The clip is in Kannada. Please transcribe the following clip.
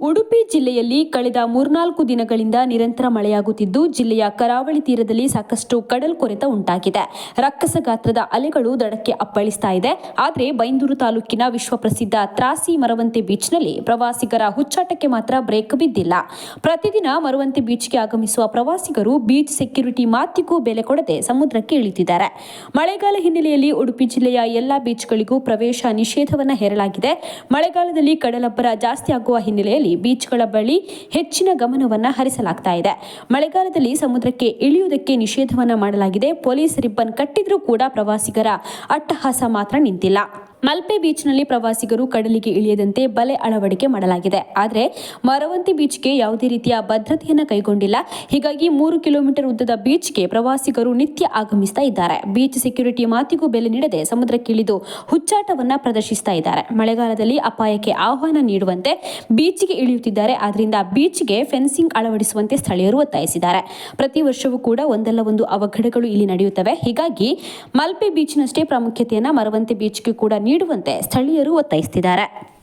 ಉಡುಪಿ ಜಿಲ್ಲೆಯಲ್ಲಿ ಕಳೆದ 3-4 ದಿನಗಳಿಂದ ನಿರಂತರ ಮಳೆಯಾಗುತ್ತಿದ್ದು ಜಿಲ್ಲೆಯ ಕರಾವಳಿ ತೀರದಲ್ಲಿ ಸಾಕಷ್ಟು ಕಡಲ್ಕೊರೆತ ಉಂಟಾಗಿದೆ. ರಕ್ಕಸ ಗಾತ್ರದ ಅಲೆಗಳು ದಡಕ್ಕೆ ಅಪ್ಪಳಿಸ್ತಾ ಇದೆ. ಆದರೆ ಬೈಂದೂರು ತಾಲೂಕಿನ ವಿಶ್ವಪ್ರಸಿದ್ಧ ತ್ರಾಸಿ ಮರವಂತೆ ಬೀಚ್ನಲ್ಲಿ ಪ್ರವಾಸಿಗರ ಹುಚ್ಚಾಟಕ್ಕೆ ಮಾತ್ರ ಬ್ರೇಕ್ ಬಿದ್ದಿಲ್ಲ. ಪ್ರತಿದಿನ ಮರವಂತೆ ಬೀಚ್ಗೆ ಆಗಮಿಸುವ ಪ್ರವಾಸಿಗರು ಬೀಚ್ ಸೆಕ್ಯೂರಿಟಿ ಮಾತಿಗೂ ಬೆಲೆ ಕೊಡದೆ ಸಮುದ್ರಕ್ಕೆ ಇಳಿತಿದ್ದಾರೆ. ಮಳೆಗಾಲ ಹಿನ್ನೆಲೆಯಲ್ಲಿ ಉಡುಪಿ ಜಿಲ್ಲೆಯ ಎಲ್ಲಾ ಬೀಚ್ಗಳಿಗೂ ಪ್ರವೇಶ ನಿಷೇಧವನ್ನು ಹೇರಲಾಗಿದೆ. ಮಳೆಗಾಲದಲ್ಲಿ ಕಡಲಬ್ಬರ ಜಾಸ್ತಿ ಆಗುವ ಹಿನ್ನೆಲೆಯಲ್ಲಿ ಬೀಚ್ಗಳ ಬಳಿ ಹೆಚ್ಚಿನ ಗಮನವನ್ನು ಹರಿಸಲಾಗ್ತಾ ಇದೆ. ಮಳೆಗಾಲದಲ್ಲಿ ಸಮುದ್ರಕ್ಕೆ ಇಳಿಯುವುದಕ್ಕೆ ನಿಷೇಧವನ್ನ ಮಾಡಲಾಗಿದೆ. ಪೊಲೀಸ್ ರಿಬ್ಬನ್ ಕಟ್ಟಿದ್ರೂ ಕೂಡ ಪ್ರವಾಸಿಗರ ಅಟ್ಟಹಾಸ ಮಾತ್ರ ನಿಂತಿಲ್ಲ. ಮಲ್ಪೆ ಬೀಚ್ನಲ್ಲಿ ಪ್ರವಾಸಿಗರು ಕಡಲಿಗೆ ಇಳಿಯದಂತೆ ಬಲೆ ಅಳವಡಿಕೆ ಮಾಡಲಾಗಿದೆ. ಆದರೆ ಮರವಂತಿ ಬೀಚ್ಗೆ ಯಾವುದೇ ರೀತಿಯ ಭದ್ರತೆಯನ್ನು ಕೈಗೊಂಡಿಲ್ಲ. ಹೀಗಾಗಿ 3 ಕಿಲೋಮೀಟರ್ ಉದ್ದದ ಬೀಚ್ಗೆ ಪ್ರವಾಸಿಗರು ನಿತ್ಯ ಆಗಮಿಸ್ತಾ ಇದ್ದಾರೆ. ಬೀಚ್ ಸೆಕ್ಯೂರಿಟಿ ಮಾತಿಗೂ ಬೆಲೆ ನೀಡದೆ ಸಮುದ್ರಕ್ಕೆ ಇಳಿದು ಹುಚ್ಚಾಟವನ್ನ ಪ್ರದರ್ಶಿಸ್ತಾ ಇದ್ದಾರೆ. ಮಳೆಗಾಲದಲ್ಲಿ ಅಪಾಯಕ್ಕೆ ಆಹ್ವಾನ ನೀಡುವಂತೆ ಬೀಚ್ಗೆ ಇಳಿಯುತ್ತಿದ್ದಾರೆ. ಆದ್ದರಿಂದ ಬೀಚ್ಗೆ ಫೆನ್ಸಿಂಗ್ ಅಳವಡಿಸುವಂತೆ ಸ್ಥಳೀಯರು ಒತ್ತಾಯಿಸಿದ್ದಾರೆ. ಪ್ರತಿ ವರ್ಷವೂ ಕೂಡ ಒಂದಲ್ಲ ಒಂದು ಅವಘಡಗಳು ಇಲ್ಲಿ ನಡೆಯುತ್ತವೆ. ಹೀಗಾಗಿ ಮಲ್ಪೆ ಬೀಚ್ನಷ್ಟೇ ಪ್ರಾಮುಖ್ಯತೆಯನ್ನ ಮರವಂತೆ ಬೀಚ್ಗೆ ಕೂಡ ನೀಡುವಂತೆ ಸ್ಥಳೀಯರು ಒತ್ತಾಯಿಸುತ್ತಿದ್ದಾರೆ.